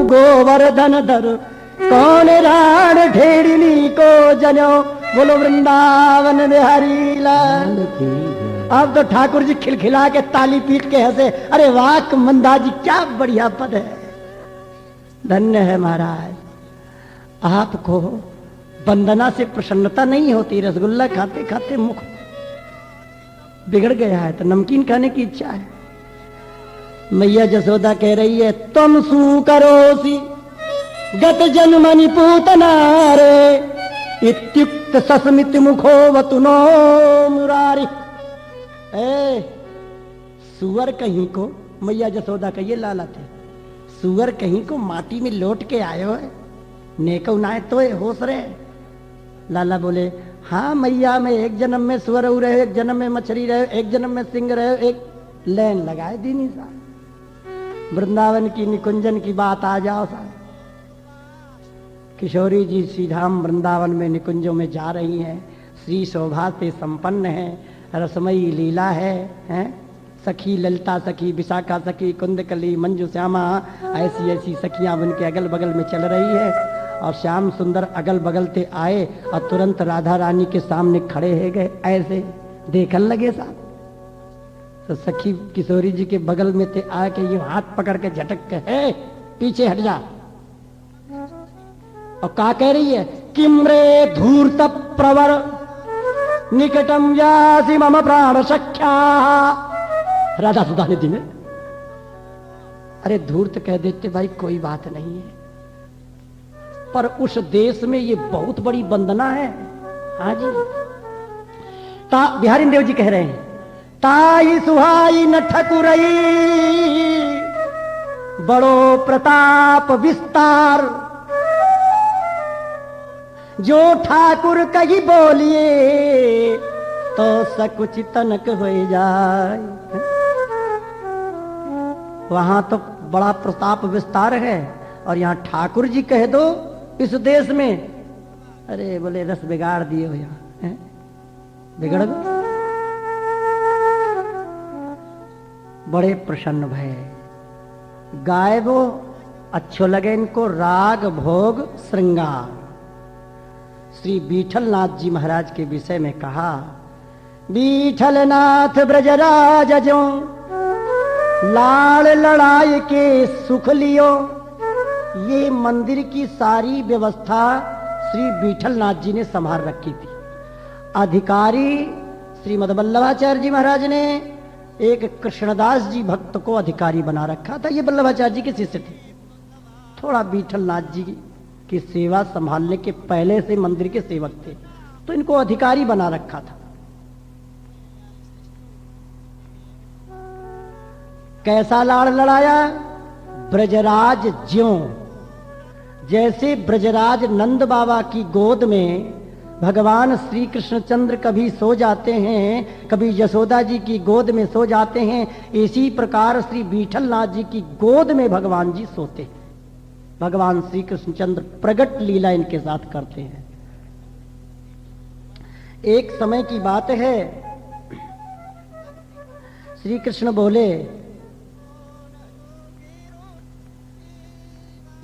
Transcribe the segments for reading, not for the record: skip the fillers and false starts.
गोवर्धन धर कौन राण ढेड़नी को जनो। बोलो वृंदावन बिहारी लाल की। अब तो ठाकुर जी खिलखिला के ताली पीट के हंसे, अरे वाह मंदा जी क्या बढ़िया पद है, धन्य है महाराज। आपको वंदना से प्रसन्नता नहीं होती, रसगुल्ला खाते खाते मुख बिगड़ गया है तो नमकीन खाने की इच्छा है। मैया जसोदा कह रही है तुम सू करोसी गत जन्मनि पूतना रे इत्युक्त सस्मित मुखो वतुनो मुरारी। सुअर कहीं को, मैया जसोदा का ये लाला थे, सुअर कहीं को माटी में लौट के आयो है, नेको नाय तो होश रहे। लाला बोले हाँ मैया, मैं एक जन्म में सुअर रहे, एक जन्म में मछली रहे, एक जन्म में सिंह रहे, एक लैन लगाए दीनी सा। वृंदावन की निकुंजन की बात आ जाओ सा। किशोरी जी श्रीधाम वृंदावन में निकुंजों में जा रही हैं, श्री शोभा से संपन्न है, रसमयी लीला है? सखी ललिता सखी, विशाखा सखी, कुंदकली, मंजू श्यामा, ऐसी ऐसी सखियां बन के अगल बगल में चल रही है। और श्याम सुंदर अगल बगल से आए और तुरंत राधा रानी के सामने खड़े हो गए, ऐसे देखने लगे साहब। तो सखी किशोरी जी के बगल में थे, आके ये हाथ पकड़ के झटक के है पीछे हट जा। और क्या कह रही है, किम्रे धूर्त प्रवर निकटम यासी मम प्राण सख्या। राधा सुधा निधि में अरे धूर्त कह देते भाई कोई बात नहीं है, पर उस देश में ये बहुत बड़ी वंदना है। हाँ जी, बिहारी देव जी कह रहे हैं ताई सुहाई न ठकुरई बड़ो प्रताप विस्तार, जो ठाकुर कही बोलिए तो सकुच तनक हो जाए। वहां तो बड़ा प्रताप विस्तार है और यहाँ ठाकुर जी कह दो इस देश में, अरे बोले रस बिगाड़ दिए हो, यहाँ बिगड़ गए। बड़े प्रसन्न भय, गाय वो अच्छो लगे इनको राग भोग श्रृंगार। श्री बीठलनाथ जी महाराज के विषय में कहा, बीठलनाथ ब्रजराज जो लाल लड़ाई के सुख लियो। ये मंदिर की सारी व्यवस्था श्री बीठलनाथ जी ने संभाल रखी थी। अधिकारी श्रीमद वल्लभाचार्य जी महाराज ने एक कृष्णदास जी भक्त को अधिकारी बना रखा था। ये वल्लभाचार्य जी के शिष्य थे, थोड़ा बीठलनाथ जी की सेवा संभालने के पहले से मंदिर के सेवक थे, तो इनको अधिकारी बना रखा था। कैसा लाड़ लड़ाया, ब्रजराज ज्यों, जैसे ब्रजराज नंद बाबा की गोद में भगवान श्री कृष्णचंद्र कभी सो जाते हैं, कभी यशोदा जी की गोद में सो जाते हैं, इसी प्रकार श्री बीठलनाथ जी की गोद में भगवान जी सोते हैं। भगवान श्री कृष्णचंद्र प्रगट लीला इनके साथ करते हैं। एक समय की बात है, श्री कृष्ण बोले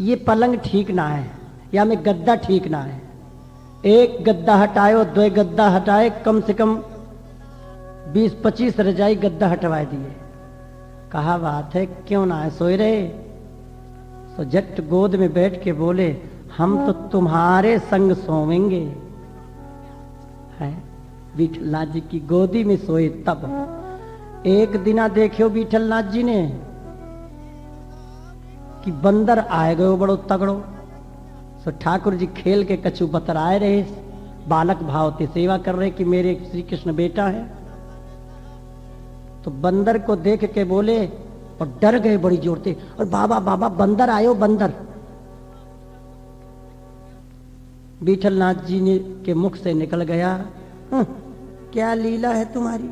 ये पलंग ठीक ना है, या में गद्दा ठीक ना है, एक गद्दा हटायो, दो गद्दा हटाए, कम से कम 20-25 रजाई गद्दा हटवा दिए। कहा बात है क्यों ना है, सोए रहे? तो जट गोद में बैठ के बोले हम तो तुम्हारे संग सोवेंगे। है बीठलनाथ जी की गोदी में सोए। तब एक दिना देखियो बीठलनाथ जी ने कि बंदर आए गए बड़ो तगड़ो। तो ठाकुर जी खेल के कछु बतराए रहे, बालक भाव से सेवा कर रहे कि मेरे श्री कृष्ण बेटा है। तो बंदर को देख के बोले और डर गए बड़ी जोर से, और बाबा बाबा बंदर आयो बंदर। बीठलनाथ जी ने के मुख से निकल गया, क्या लीला है तुम्हारी।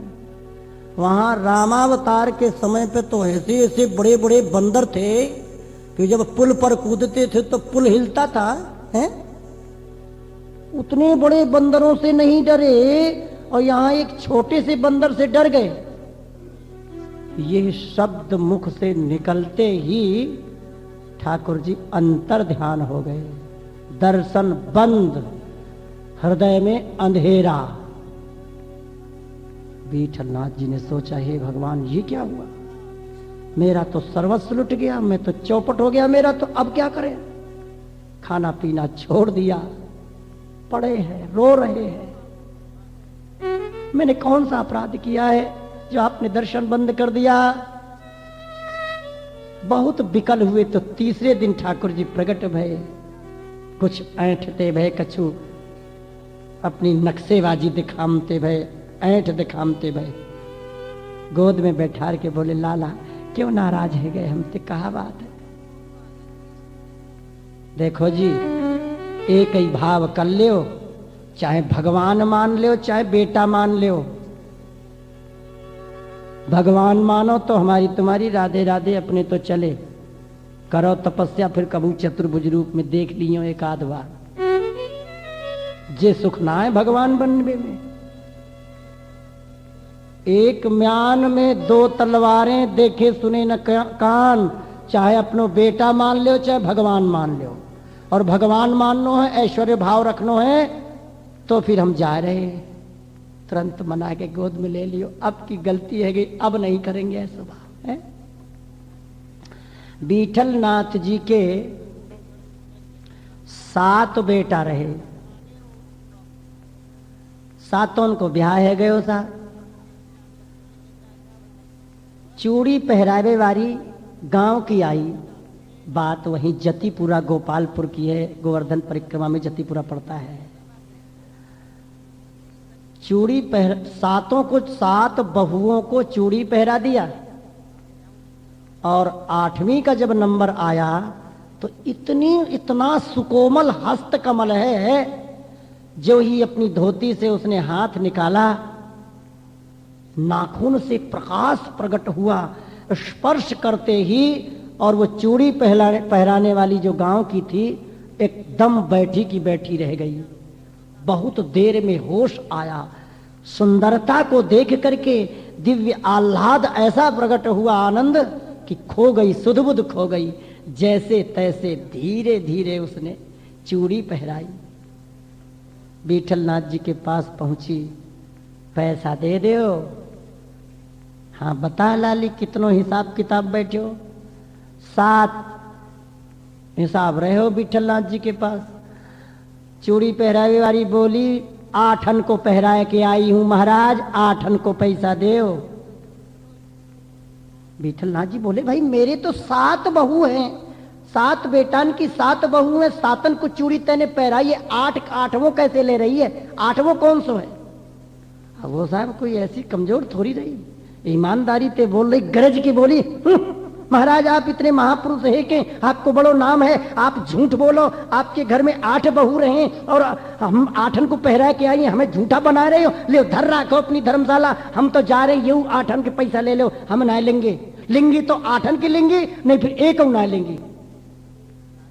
वहां रामावतार के समय पे तो ऐसे ऐसे बड़े बड़े बंदर थे कि जब पुल पर कूदते थे तो पुल हिलता था, हैं? उतने बड़े बंदरों से नहीं डरे और यहां एक छोटे से बंदर से डर गए। ये शब्द मुख से निकलते ही ठाकुर जी अंतर ध्यान हो गए, दर्शन बंद, हृदय में अंधेरा। विठलनाथ जी ने सोचा, हे भगवान ये क्या हुआ, मेरा तो सर्वस्व लुट गया, मैं तो चौपट हो गया मेरा, तो अब क्या करें। खाना पीना छोड़ दिया, पड़े हैं रो रहे हैं। मैंने कौन सा अपराध किया है जो आपने दर्शन बंद कर दिया। बहुत विकल हुए तो तीसरे दिन ठाकुर जी प्रकट भये, कुछ ऐंठते भय, कछु अपनी नक्शेबाजी दिखामते भय, ऐंठ दिखामते भय। गोद में बैठार के बोले, लाला क्यों नाराज है गए हमसे, कहा बात है। देखो जी, एक ही भाव कर लियो, चाहे भगवान मान लियो चाहे बेटा मान लियो। भगवान मानो तो हमारी तुम्हारी राधे राधे अपने तो चले, करो तपस्या फिर कबू चतुर्भुज रूप में देख लियो एक आध बार, जे सुख ना है भगवान बनने में। एक म्यान में दो तलवारें, देखे सुने न कान, चाहे अपनो बेटा मान लो चाहे भगवान मान लो। और भगवान माननो है, ऐश्वर्य भाव रखनो है, तो फिर हम जा रहे हैं। तुरंत मना के गोद में ले लियो, अब की गलती है कि अब नहीं करेंगे ऐसा भाव है। विठलनाथ जी के 7 बेटा रहे, सातों को ब्याह है गयो सा। चूड़ी पहरावे वाली गांव की आई, बात वहीं जतिपुरा गोपालपुर की है, गोवर्धन परिक्रमा में जतिपुरा पड़ता है। चूड़ी सातों को, 7 बहुओं को चूड़ी पहरा दिया, और 8वीं का जब नंबर आया तो इतना सुकोमल हस्त कमल है, जो ही अपनी धोती से उसने हाथ निकाला, नाखून से प्रकाश प्रकट हुआ, स्पर्श करते ही, और वो चूड़ी पहराने वाली जो गांव की थी एकदम बैठी की बैठी रह गई। बहुत देर में होश आया, सुंदरता को देख करके दिव्य आह्लाद ऐसा प्रकट हुआ, आनंद कि खो गई, सुध-बुध खो गई। जैसे तैसे धीरे धीरे उसने चूड़ी पहराई, विठलनाथ जी के पास पहुंची, पैसा दे दो। हाँ बता लाली, कितनो हिसाब किताब बैठो। 7 हिसाब रहे हो विठलनाथ जी के पास। चूड़ी पहरावे वाली बोली, 8 को पहराए के आई हूं महाराज, 8 को पैसा दो। विठलनाथ जी बोले, भाई मेरे तो 7 बहू हैं, 7 बेटान की 7 बहू हैं, 7 को चूड़ी तेने पहराई है, 8वां कैसे ले रही है, 8वां कौन सो है। अब वो साहब कोई ऐसी कमजोर थोड़ी रही, ईमानदारी ते बोल रही, गरज की बोली, महाराज आप इतने महापुरुष है कि आपको बड़ो नाम है, आप झूठ बोलो, आपके घर में 8 बहू रहे और हम 8 को पहरा के आई, हमें झूठा बना रहे हो। ले धर रखो अपनी धर्मशाला, हम तो जा रहे यूं, 8 के पैसा ले लो, हम ना लेंगे, लेंगी तो 8 के लेंगी, नहीं फिर एक ना लेंगी।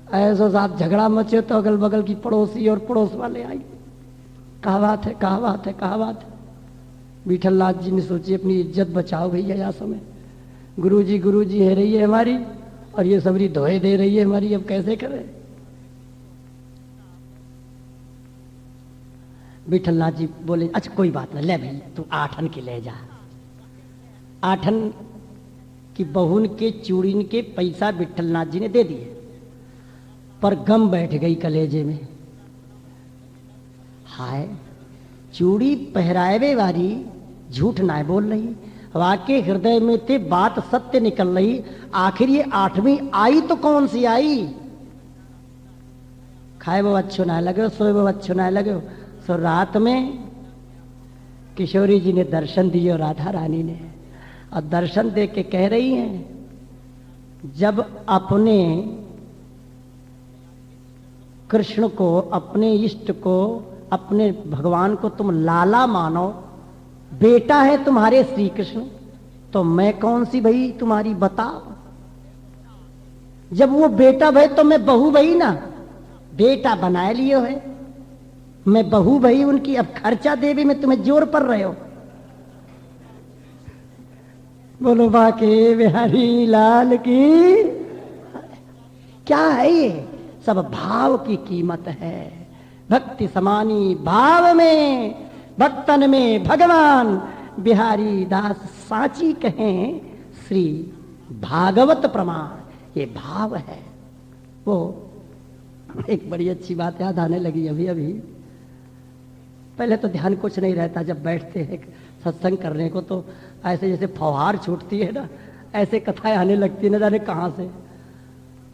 ऐसा साहब झगड़ा मचे तो अगल बगल की पड़ोसी और पड़ोस वाले आई, कहा बात है, कहा बात है, कहा बात है। विठलनाथ जी ने सोची अपनी इज्जत बचाओ भैया, या समय गुरु जी है रही है हमारी, और ये सबरी धोए दे रही है हमारी, अब कैसे करें। विठलनाथ जी बोले, अच्छा कोई बात नहीं, ले भाई तू 8 की ले जा। 8 की बहुन के चूड़ीन के पैसा विठलनाथ जी ने दे दिए, पर गम बैठ गई कलेजे में। हाय, चूड़ी पहरावे वाली झूठ ना बोल रही, वाके हृदय में थे बात सत्य निकल रही। आखिर ये 8वीं आई तो कौन सी आई। खाए वो अच्छो ना लगे, सोए वो अच्छो ना लगे। सो रात में किशोरी जी ने दर्शन दिए, राधा रानी ने, और दर्शन दे के कह रही हैं, जब अपने कृष्ण को, अपने इष्ट को, अपने भगवान को तुम लाला मानो, बेटा है तुम्हारे श्री कृष्ण, तो मैं कौन सी भई तुम्हारी बताओ। जब वो बेटा भई तो मैं बहू भई ना, बेटा बनाए लियो है, मैं बहू भई उनकी, अब खर्चा देवी में तुम्हें जोर पर रहे हो। बोलो बाके बिहारी लाल की। क्या है ये? सब भाव की कीमत है। भक्ति समानी भाव में, भक्तन में भगवान। बिहारी दास साची कहें श्री भागवत प्रमाण। ये भाव है। वो एक बड़ी अच्छी बात याद आने लगी अभी अभी। पहले तो ध्यान कुछ नहीं रहता, जब बैठते हैं सत्संग करने को तो ऐसे जैसे फौहार छूटती है ना, ऐसे कथाएं आने लगती है, न जाने कहाँ से।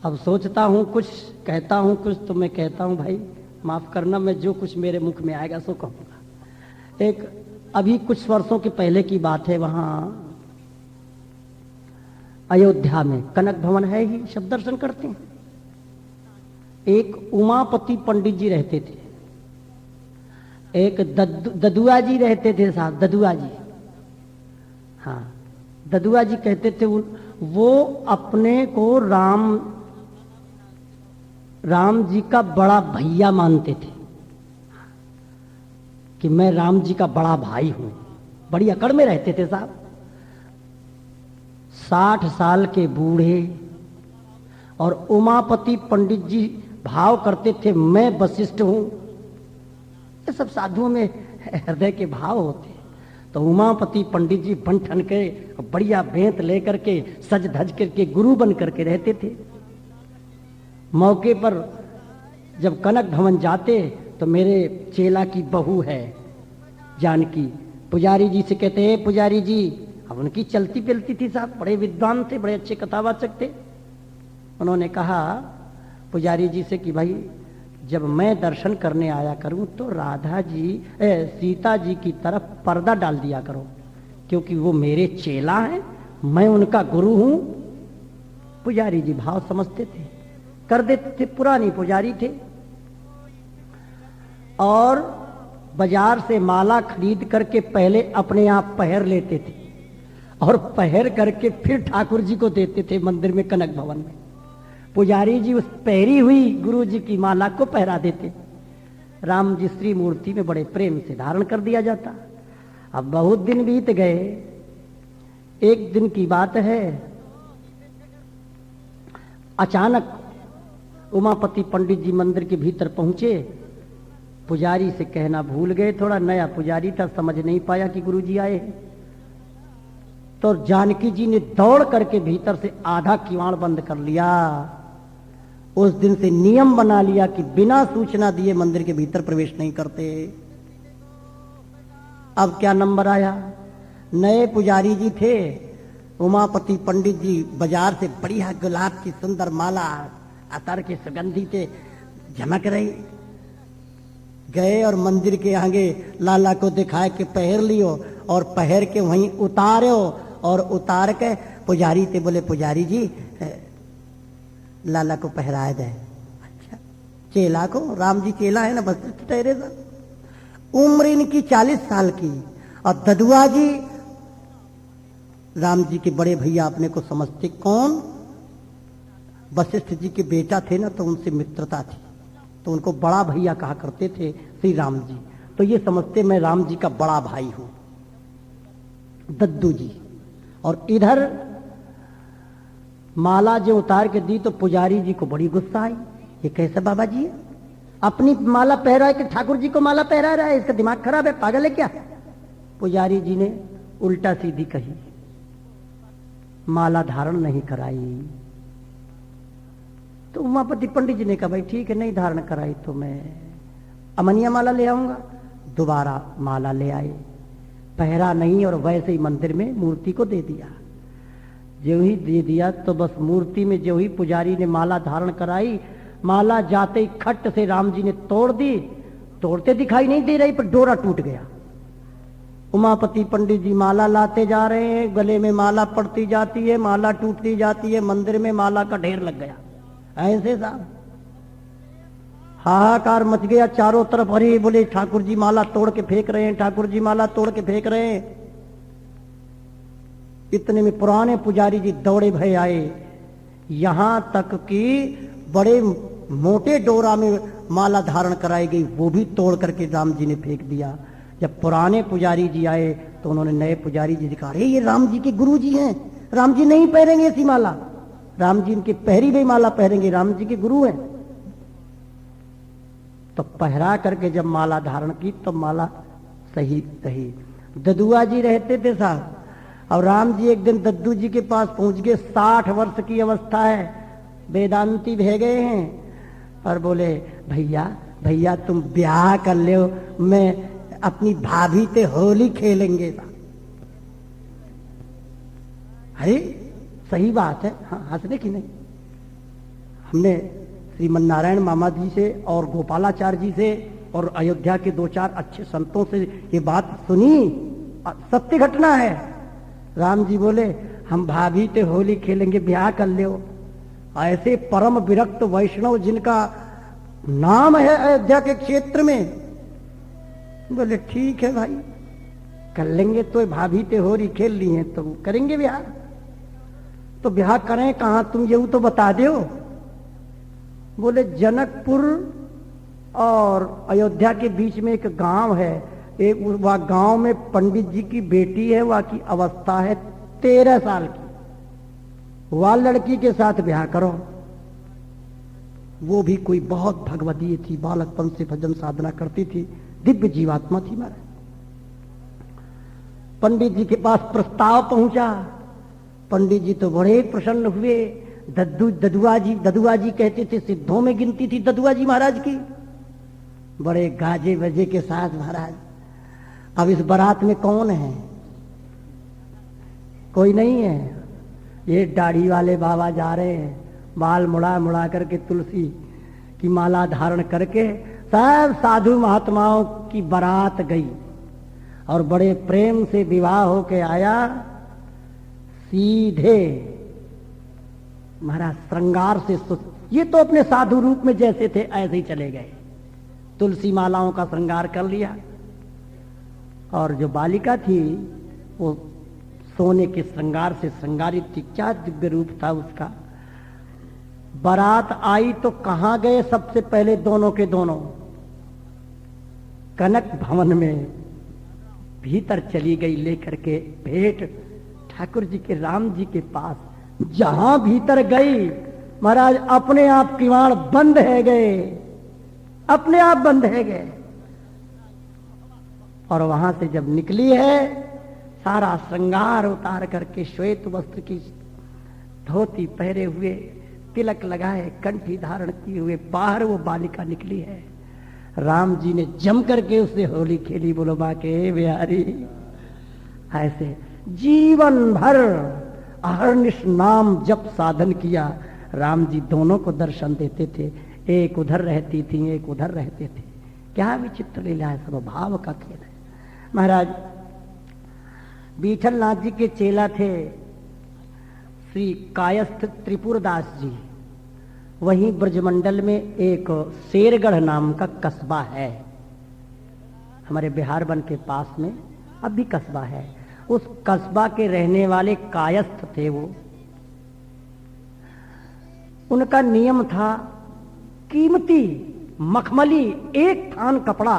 अब सोचता हूँ कुछ, कहता हूँ कुछ, तो मैं कहता हूँ भाई माफ करना, मैं जो कुछ मेरे मुख में आएगा सो कहूँगा। एक अभी कुछ वर्षों के पहले की बात है, वहाँ अयोध्या में कनक भवन है ही, सब दर्शन करते हैं। एक उमापति पंडित जी रहते थे, एक ददुआ जी रहते थे साहब, ददुआ जी। हाँ, ददुआ जी कहते थे वो अपने को राम जी का बड़ा भैया मानते थे, कि मैं राम जी का बड़ा भाई हूं। बड़ी अकड़ में रहते थे साहब। 60 साल के बूढ़े, और उमापति पंडित जी भाव करते थे मैं वशिष्ठ हूं। ये सब साधुओं में हृदय के भाव होते। तो उमापति पंडित जी बन ठन के बढ़िया बेंत लेकर के सज धज करके गुरु बन करके रहते थे। मौके पर जब कनक भवन जाते तो मेरे चेला की बहू है जानकी, पुजारी जी से कहते हैं पुजारी जी, अब उनकी चलती पिलती थी साहब, बड़े विद्वान थे, बड़े अच्छे कथावाचक थे। उन्होंने कहा पुजारी जी से कि भाई जब मैं दर्शन करने आया करूं तो राधा जी सीता जी की तरफ पर्दा डाल दिया करो, क्योंकि वो मेरे चेला हैं, मैं उनका गुरु हूं। पुजारी जी भाव समझते थे, कर देते थे। पुरानी पुजारी थे और बाजार से माला खरीद करके पहले अपने आप पहर लेते थे और पहर करके फिर ठाकुर जी को देते थे मंदिर में कनक भवन में। पुजारी जी उस पहरी हुई गुरु जी की माला को पहरा देते। राम जी श्री मूर्ति में बड़े प्रेम से धारण कर दिया जाता। अब बहुत दिन बीत गए। एक दिन की बात है, अचानक उमापति पंडित जी मंदिर के भीतर पहुंचे। पुजारी से कहना भूल गए, थोड़ा नया पुजारी था, समझ नहीं पाया कि गुरु जी आए हैं। तो जानकी जी ने दौड़ करके भीतर से आधा किवाड़ बंद कर लिया। उस दिन से नियम बना लिया कि बिना सूचना दिए मंदिर के भीतर प्रवेश नहीं करते। अब क्या नंबर आया, नए पुजारी जी थे उमापति पंडित जी, बाजार से बढ़िया गुलाब की सुंदर माला अतर के सुगंधी से झमक रही। गए और मंदिर के आगे लाला को दिखाए कि पहर लियो, और पहर के वहीं उतारो, और उतार के पुजारी से बोले पुजारी जी लाला को पहराए दे। अच्छा, चेला को, राम जी चेला है ना, बस ठहरे था। उम्र इनकी 40 साल की, और ददुआ जी राम जी के बड़े भैया अपने को समझते। कौन? वशिष्ठ जी के बेटा थे ना, तो उनसे मित्रता थी, तो उनको बड़ा भैया कहा करते थे श्री राम जी। तो ये समझते मैं राम जी का बड़ा भाई हूं, दद्दू जी। और इधर माला जो उतार के दी तो पुजारी जी को बड़ी गुस्सा आई। ये कैसे बाबा जी है, अपनी माला पहरा है कि ठाकुर जी को माला पहरा रहा है, इसका दिमाग खराब है, पागल है क्या? पुजारी जी ने उल्टा सीधी कही, माला धारण नहीं कराई। तो उमापति पंडित जी ने कहा भाई ठीक है, नहीं धारण कराई तो मैं अमनिया माला ले आऊंगा। दोबारा माला ले आए, पहरा नहीं, और वैसे ही मंदिर में मूर्ति को दे दिया। जो ही दे दिया तो बस मूर्ति में जो ही पुजारी ने माला धारण कराई, माला जाते ही खट से राम जी ने तोड़ दी। तोड़ते दिखाई नहीं दे रही, पर डोरा टूट गया। उमापति पंडित जी माला लाते जा रहे हैं, गले में माला पड़ती जाती है, माला टूटती जाती है, मंदिर में माला का ढेर लग गया। ऐसे साहब हाहाकार मच गया चारों तरफ। अरे बोले ठाकुर जी माला तोड़ के फेंक रहे हैं, ठाकुर जी माला तोड़ के फेंक रहे हैं। इतने में पुराने पुजारी जी दौड़े भय आए, यहां तक कि बड़े मोटे डोरा में माला धारण कराई गई, वो भी तोड़ करके राम जी ने फेंक दिया। जब पुराने पुजारी जी आए तो उन्होंने नए पुजारी जी दिखा, अरे ये राम जी के गुरु जी हैं, राम जी नहीं पहनेंगे ऐसी माला। राम जी इनकी पहरी गई माला पहनेंगे, राम जी के गुरु हैं। तो पहरा करके जब माला धारण की तो माला सही रही। ददुआ जी रहते थे साहब, और राम जी एक दिन दद्दू जी के पास पहुंच गए। 60 वर्ष की अवस्था है, वेदांती भे गए हैं, और बोले भैया भैया तुम ब्याह कर ले, मैं अपनी भाभी ते होली खेलेंगे। अरे सही बात है, हाँ हंसने की नहीं। हमने श्रीमन नारायण मामा जी से और गोपालाचार्य जी से और अयोध्या के 2-4 अच्छे संतों से ये बात सुनी, सत्य घटना है। राम जी बोले हम भाभी ते होली खेलेंगे, ब्याह कर ले। ऐसे परम विरक्त वैष्णव जिनका नाम है अयोध्या के क्षेत्र में, बोले ठीक है भाई कर लेंगे। तो भाभी ते होली खेल ली है तो करेंगे ब्याह। तो ब्याह करें कहां, तुम ये तो बता दो। बोले जनकपुर और अयोध्या के बीच में एक गांव है, एक वह गांव में पंडित जी की बेटी है, वह की अवस्था है 13 साल की, वह लड़की के साथ ब्याह करो। वो भी कोई बहुत भगवतीय थी, बालकपन से भजन साधना करती थी, दिव्य जीवात्मा थी महाराज। पंडित जी के पास प्रस्ताव पहुंचा, पंडित जी तो बड़े प्रसन्न हुए। ददुआ जी कहते थे, सिद्धों में गिनती थी ददुआ जी महाराज की। बड़े गाजे बजे के साथ महाराज, अब इस बारात में कौन है? कोई नहीं है। ये दाढ़ी वाले बाबा जा रहे हैं, बाल मुड़ा मुड़ा करके तुलसी की माला धारण करके सब साधु महात्माओं की बारात गई और बड़े प्रेम से विवाह होके आया। सीधे महाराज श्रृंगार से, ये तो अपने साधु रूप में जैसे थे ऐसे ही चले गए। तुलसी मालाओं का श्रृंगार कर लिया, और जो बालिका थी वो सोने के श्रृंगार से श्रृंगारित थी। क्या दिव्य रूप था उसका। बारात आई तो कहां गए सबसे पहले दोनों के दोनों? कनक भवन में भीतर चली गई लेकर के भेंट ठाकुर जी के, राम जी के पास। जहां भीतर गई महाराज अपने आप किवाड़ बंद है गए, अपने आप बंद है गए। और वहां से जब निकली है, सारा श्रृंगार उतार करके श्वेत वस्त्र की धोती पहरे हुए, तिलक लगाए, कंठी धारण किए हुए बाहर वो बालिका निकली है। राम जी ने जम करके उससे होली खेली। बोलो बाके बिहारी। ऐसे जीवन भर अहर्निश नाम जप साधन किया। राम जी दोनों को दर्शन देते थे, एक उधर रहती थी, एक उधर रहते थे। क्या विचित्र लीला है, सब भाव का खेल है महाराज। बीठल नाथ जी के चेला थे श्री कायस्थ त्रिपुरदास जी। वहीं ब्रजमंडल में एक शेरगढ़ नाम का कस्बा है, हमारे बिहार वन के पास में अब भी कस्बा है। उस कस्बा के रहने वाले कायस्थ थे वो। उनका नियम था कीमती मखमली एक थान कपड़ा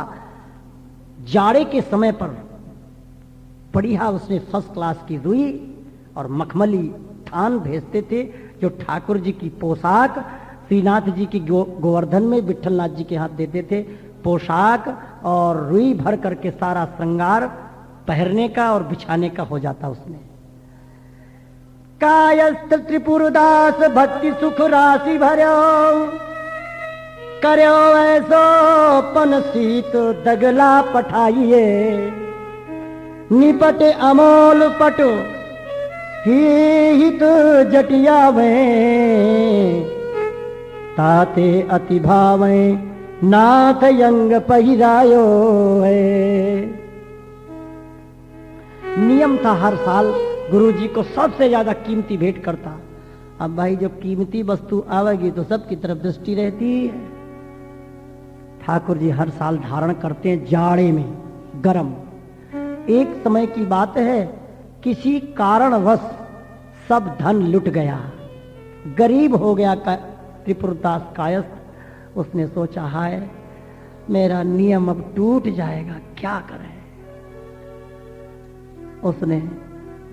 जाड़े के समय पर बढ़िया, उसने फर्स्ट क्लास की रुई और मखमली थान भेजते थे, जो ठाकुर जी की पोशाक श्रीनाथ जी की गोवर्धन में विठलनाथ जी के हाथ देते थे। पोशाक और रुई भर करके सारा श्रृंगार पहनने का और बिछाने का हो जाता उसमें। कायस्थ त्रिपुरदास भक्ति सुख राशि भर्यो, कर्यो ऐसो पन सीत दगला पठाइए। निपटे अमोल पटो हित जटिया में, ताते अति भावे नाथ यंग पहिरायो है। नियम था हर साल गुरुजी को सबसे ज्यादा कीमती भेंट करता। अब भाई जब कीमती वस्तु आवेगी तो सबकी तरफ दृष्टि रहती है। ठाकुर जी हर साल धारण करते हैं जाड़े में गरम। एक समय की बात है, किसी कारणवश सब धन लुट गया, गरीब हो गया त्रिपुरदास कायस्थ। उसने सोचा हाय मेरा नियम अब टूट जाएगा, क्या करें। उसने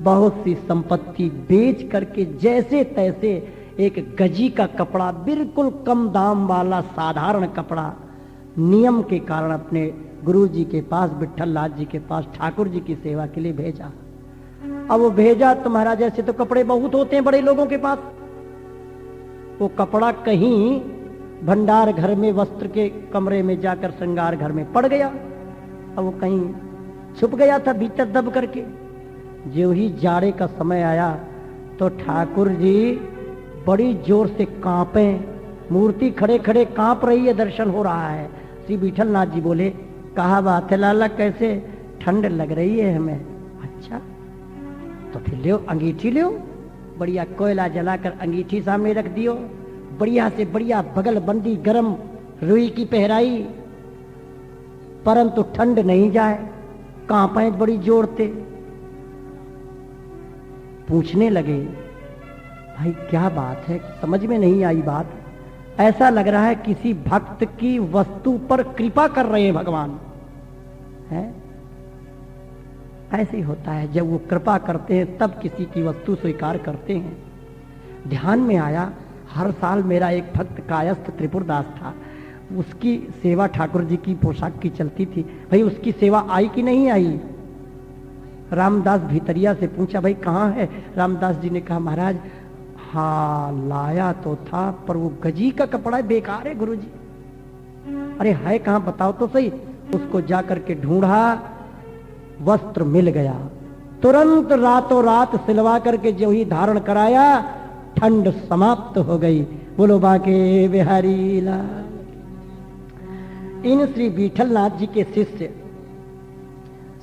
बहुत सी संपत्ति बेच करके जैसे तैसे एक गजी का कपड़ा, बिल्कुल कम दाम वाला साधारण कपड़ा, नियम के कारण अपने गुरु जी के पास, विट्ठल नाथ जी के पास ठाकुर जी की सेवा के लिए भेजा। अब वो भेजा तो महाराज ऐसे तो कपड़े बहुत होते हैं बड़े लोगों के पास, वो कपड़ा कहीं भंडार घर में, वस्त्र के कमरे में जाकर श्रृंगार घर में पड़ गया। अब वो कहीं छुप गया था भीतर दब करके। जो ही जाड़े का समय आया तो ठाकुर जी बड़ी जोर से कांपे, मूर्ति खड़े खड़े कांप रही है, दर्शन हो रहा है। श्री विट्ठल नाथ जी बोले, कहा बात है लाला, कैसे ठंड लग रही है हमें? अच्छा तो फिर लो अंगीठी लो, बढ़िया कोयला जलाकर अंगीठी सामने रख दियो, बढ़िया से बढ़िया बगल बंदी गरम रुई की पहराई, परंतु ठंड नहीं जाए, कांपे बड़ी जोर से। पूछने लगे, भाई क्या बात है, समझ में नहीं आई बात। ऐसा लग रहा है किसी भक्त की वस्तु पर कृपा कर रहे हैं भगवान, है? ऐसे ही होता है, जब वो कृपा करते हैं तब किसी की वस्तु स्वीकार करते हैं। ध्यान में आया, हर साल मेरा एक भक्त कायस्थ त्रिपुरदास था, उसकी सेवा ठाकुर जी की पोशाक की चलती थी। भाई उसकी सेवा आई कि नहीं आई? रामदास भीतरिया से पूछा, भाई कहाँ है? रामदास जी ने कहा, महाराज हाँ लाया तो था, पर वो गजी का कपड़ा है, बेकार है गुरु जी। अरे है कहाँ, बताओ तो सही। उसको जाकर के ढूंढा, वस्त्र मिल गया, तुरंत रातों रात सिलवा करके जो ही धारण कराया, ठंड समाप्त हो गई। बोलो बाके बिहारी लाल। इन श्री विट्ठल नाथ जी के शिष्य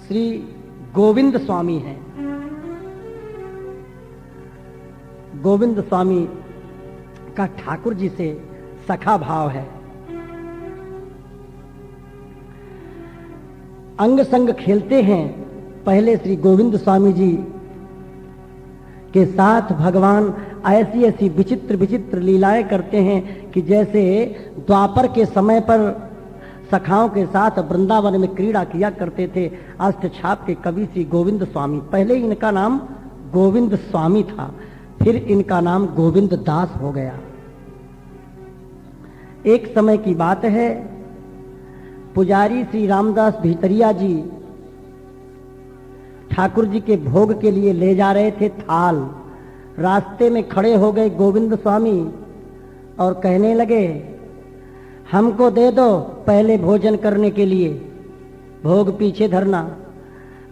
श्री गोविंद स्वामी हैं। गोविंद स्वामी का ठाकुर जी से सखा भाव है। अंग संग खेलते हैं। पहले श्री गोविंद स्वामी जी के साथ भगवान ऐसी ऐसी विचित्र विचित्र लीलाएं करते हैं कि जैसे द्वापर के समय पर सखाओं के साथ वृंदावन में क्रीड़ा किया करते थे अष्टछाप के कवि श्री गोविंद स्वामी। पहले इनका नाम गोविंद स्वामी था, फिर इनका नाम गोविंद दास हो गया। एक समय की बात है, पुजारी श्री रामदास भीतरिया जी ठाकुर जी के भोग के लिए ले जा रहे थे थाल। रास्ते में खड़े हो गए गोविंद स्वामी और कहने लगे, हमको दे दो पहले भोजन करने के लिए, भोग पीछे धरना।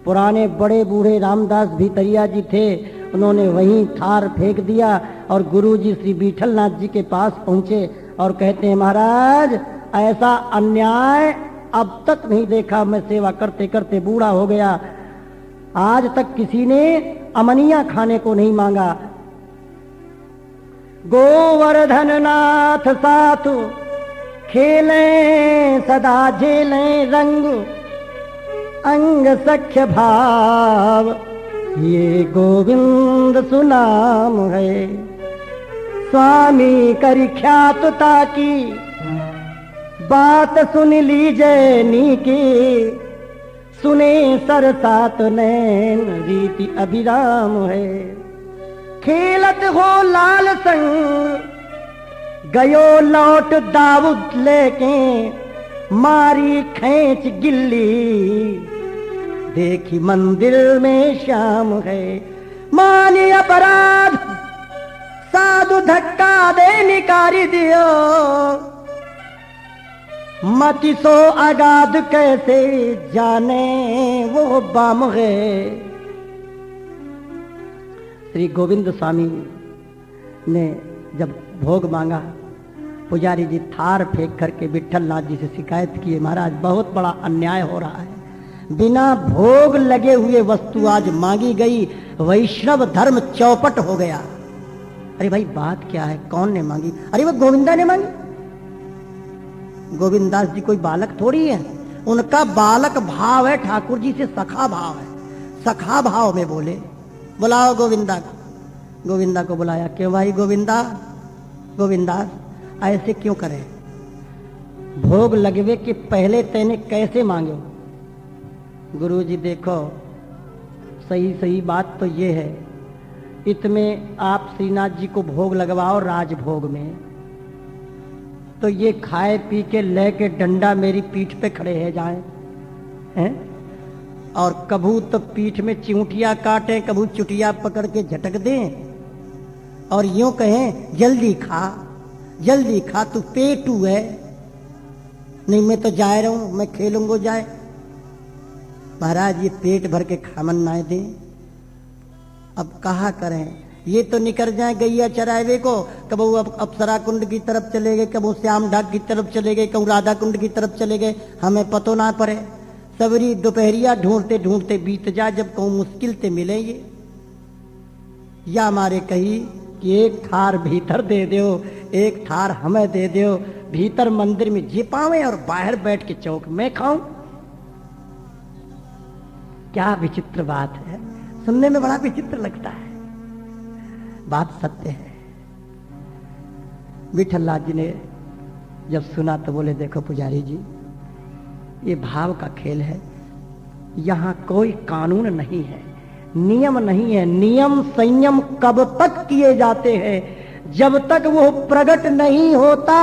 पुराने बड़े बूढ़े रामदास भीतरिया जी थे, उन्होंने वहीं थार फेंक दिया और गुरुजी श्री विट्ठल नाथ जी के पास पहुंचे और कहते हैं, महाराज ऐसा अन्याय अब तक नहीं देखा, मैं सेवा करते करते बूढ़ा हो गया, आज तक किसी ने अमनिया खाने को नहीं मांगा। गोवर्धन नाथ साथ खेलें सदा झेलें रंग, अंग सख्य भाव ये गोविंद सुनाम है। स्वामी करी ख्यातता की बात सुन लीजिए नीकी, सुने सरसात नैन रीति अभिराम है। खेलत हो लाल संग गयो लौट दाऊद लेके, मारी खींच गिल्ली देखी मंदिर में श्याम है। मानी अपराध साधु धक्का दे निकारी दियो, मति सो अगाध कैसे जाने वो बाम है। श्री गोविंद स्वामी ने जब भोग मांगा, पुजारी जी थार फेंक करके विट्ठल नाथ जी से शिकायत किए, महाराज बहुत बड़ा अन्याय हो रहा है, बिना भोग लगे हुए वस्तु आज मांगी गई, वैष्णव धर्म चौपट हो गया। अरे भाई बात क्या है, कौन ने मांगी? अरे वो गोविंदा ने मांगी। गोविंदास जी कोई बालक थोड़ी है, उनका बालक भाव है, ठाकुर जी से सखा भाव है। सखा भाव में बोले, बुलाओ गोविंदा को। गोविंदा को बुलाया। क्यों भाई गोविंदा, गोविंदास ऐसे क्यों करे? भोग लगवे के पहले तैने कैसे मांगे? गुरु जी देखो, सही सही बात तो ये है, इसमें आप श्रीनाथ जी को भोग लगवाओ राजभोग में। तो ये खाए पी के लेके डंडा मेरी पीठ पे खड़े है जाएं हैं, और कभू तो पीठ में चिंटिया काटें, कभू चुटिया पकड़ के झटक दें और यूं कहें जल्दी खा तू पेटू है। नहीं मैं तो जाए रहूं, मैं खेलूंगा जाए। महाराज ये पेट भर के खामन ना दे, अब कहा करें। ये तो निकल जाए गैया चरावे को, कबू अब अप्सरा कुंड की तरफ चले गए, कबू श्याम ढाक की तरफ चले गए, कबू राधा कुंड की तरफ चले गए, हमें पतो ना पड़े। सबरी दोपहरिया ढूंढते ढूंढते बीत जा, जब कहूं मुश्किल से मिलेंगे। या हमारे कही कि एक थार भीतर दे दो, एक थार हमें दे दो, भीतर मंदिर में जी पावे और बाहर बैठ के चौक में खाऊं। क्या विचित्र बात है, सुनने में बड़ा विचित्र लगता है, बात सत्य है। विठलनाथ जी ने जब सुना तो बोले देखो पुजारी जी, ये भाव का खेल है, यहां कोई कानून नहीं है, नियम नहीं है। नियम संयम कब तक किए जाते हैं? जब तक वो प्रकट नहीं होता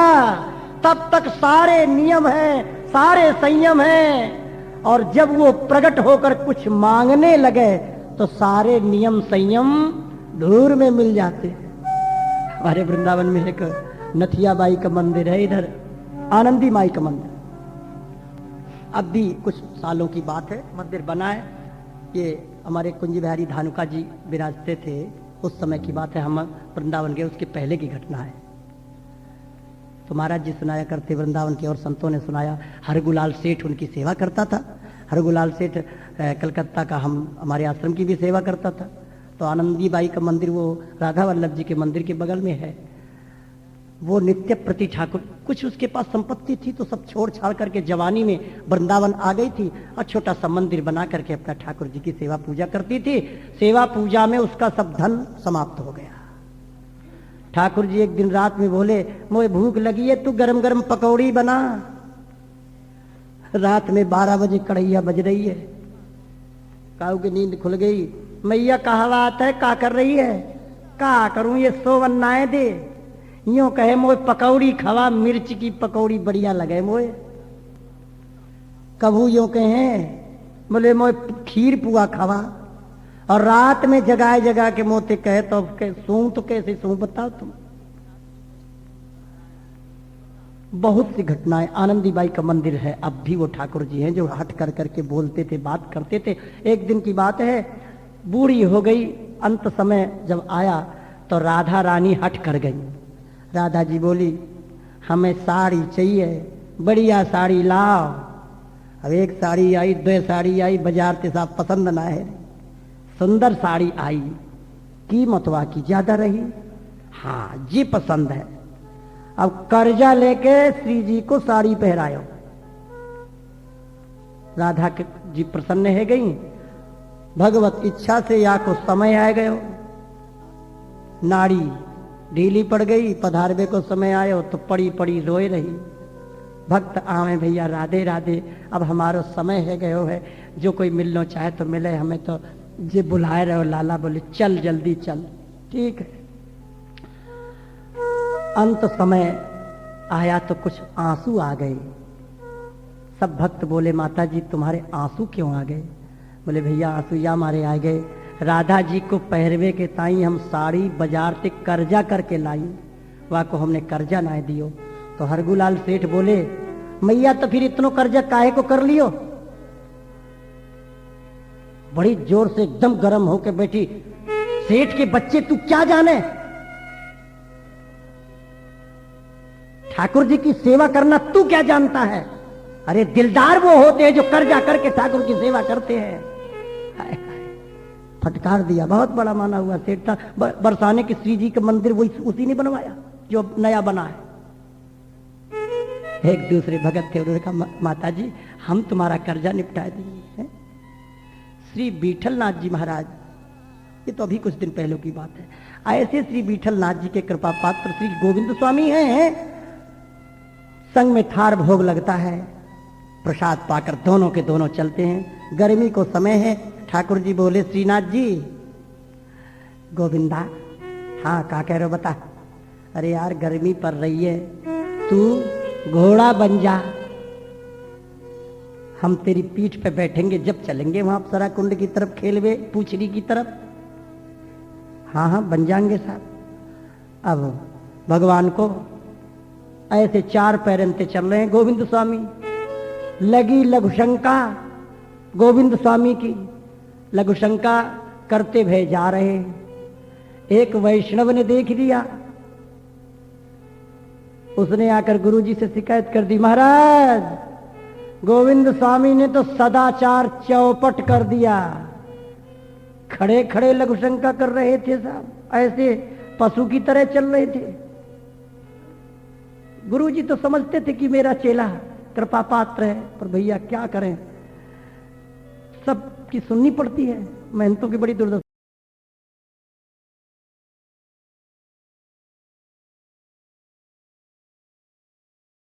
तब तक सारे नियम हैं, सारे संयम हैं, और जब वो प्रकट होकर कुछ मांगने लगे तो सारे नियम संयम दूर में मिल जाते हैं। हमारे वृंदावन में एक नथिया बाई का मंदिर है, इधर आनंदी माई का मंदिर, अब भी कुछ सालों की बात है, मंदिर बना है। ये हमारे कुंजी बिहारी धानुका जी विराजते थे, उस समय की बात है, हम वृंदावन गए, उसके पहले की घटना है। तो महाराज जी सुनाया करते वृंदावन के, और संतों ने सुनाया। हरगुलाल सेठ उनकी सेवा करता था। हरगुलाल सेठ कलकत्ता का हमारे आश्रम की भी सेवा करता था। तो आनंदी बाई का मंदिर वो राधा वल्लभ जी के मंदिर के बगल में है। वो नित्य प्रति ठाकुर, कुछ उसके पास संपत्ति थी तो सब छोड़ छाड़ करके जवानी में वृंदावन आ गई थी, और छोटा सा मंदिर बना करके अपना ठाकुर जी की सेवा पूजा करती थी। सेवा पूजा में उसका सब धन समाप्त हो गया। ठाकुर जी एक दिन रात में बोले, मोए भूख लगी है, तू गरम गरम पकौड़ी बना। रात में 12 बजे कढ़ैया बज रही है, काऊ की नींद खुल गई। मैया कहा बात है, का कर रही है? का करूं, ये सोवन्नाए दे। यूं कहे मोए पकौड़ी खवा, मिर्च की पकौड़ी बढ़िया लगे मोए। कभू यूं कहे बोले मोए खीर पुआ खवा, और रात में जगाए जगा के मोते कहे तो सू तो कैसे सू बताओ तुम। बहुत सी घटनाएं। आनंदी बाई का मंदिर है, अब भी वो ठाकुर जी हैं जो हट कर करके बोलते थे, बात करते थे। एक दिन की बात है, बूढ़ी हो गई, अंत समय जब आया तो राधा रानी हट कर गई। राधा जी बोली, हमें साड़ी चाहिए, बढ़िया साड़ी लाओ। अब एक साड़ी आई, 2 साड़ी आई, बाजार से साहब पसंद ना है। सुंदर साड़ी आई, कीमत की ज्यादा रही। हाँ जी पसंद है। अब कर्जा लेके श्री जी को साड़ी पहरायो। राधा जी प्रसन्न है गई, भगवत इच्छा से या को समय आ गयो। नाड़ी ढीली पड़ गई, पधारवे को समय आयो तो पड़ी पड़ी रोए रही। भक्त आवे भैया राधे राधे, अब हमारो समय है गयो है, जो कोई मिलना चाहे तो मिले, हमें तो जे बुलाए रहो। लाला बोले चल जल्दी चल। ठीक है। अंत समय आया तो कुछ आंसू आ गए। सब भक्त बोले माता जी तुम्हारे आंसू क्यों आ गए? बोले भैया आंसू या मारे आ गए, राधा जी को पहरवे के ताई हम साड़ी बाजार से कर्जा करके लाई, वह को हमने कर्जा ना दियो। तो हरगुलाल सेठ बोले, मैया तो फिर इतनो कर्जा काहे को कर लियो? बड़ी जोर से एकदम गर्म होके बैठी, सेठ के बच्चे तू क्या जाने, ठाकुर जी की सेवा करना तू क्या जानता है? अरे दिलदार वो होते हैं जो कर्जा करके ठाकुर की सेवा करते हैं। फटकार दिया, बहुत बड़ा माना हुआ सेठ था। बरसाने के श्री जी का मंदिर वही उसी ने बनवाया जो नया बना है। एक दूसरे भगत थे, उन्होंने कहा माता जी हम तुम्हारा कर्जा निपटा दिए। श्री बीठलनाथ जी महाराज, ये तो अभी कुछ दिन पहले की बात है, ऐसे श्री बीठलनाथ जी के कृपा पात्र श्री गोविंद स्वामी हैं। संग में थार भोग लगता है, प्रसाद पाकर दोनों के दोनों चलते हैं। गर्मी को समय है, ठाकुर जी बोले श्रीनाथ जी गोविंदा, हाँ क्या कह रहे हो बता। अरे यार गर्मी पड़ रही है, तू घोड़ा बन जा, हम तेरी पीठ पे बैठेंगे जब चलेंगे वहां अप्सरा कुंड की तरफ, खेलवे पूछड़ी की तरफ। हाँ हाँ बन जाएंगे साहब। अब भगवान को ऐसे 4 पैरंते चल रहे हैं गोविंद स्वामी। लगी लघुशंका गोविंद स्वामी की, लघुशंका करते भय जा रहे हैं। एक वैष्णव ने देख लिया, उसने आकर गुरुजी से शिकायत कर दी, महाराज गोविंद स्वामी ने तो सदाचार चौपट कर दिया। खड़े खड़े लघुशंका कर रहे थे साहब, ऐसे पशु की तरह चल रहे थे। गुरुजी तो समझते थे कि मेरा चेला कृपा पात्र है, पर भैया क्या करें, सबकी सुननी पड़ती है, मेहनतों की बड़ी दुर्दशा।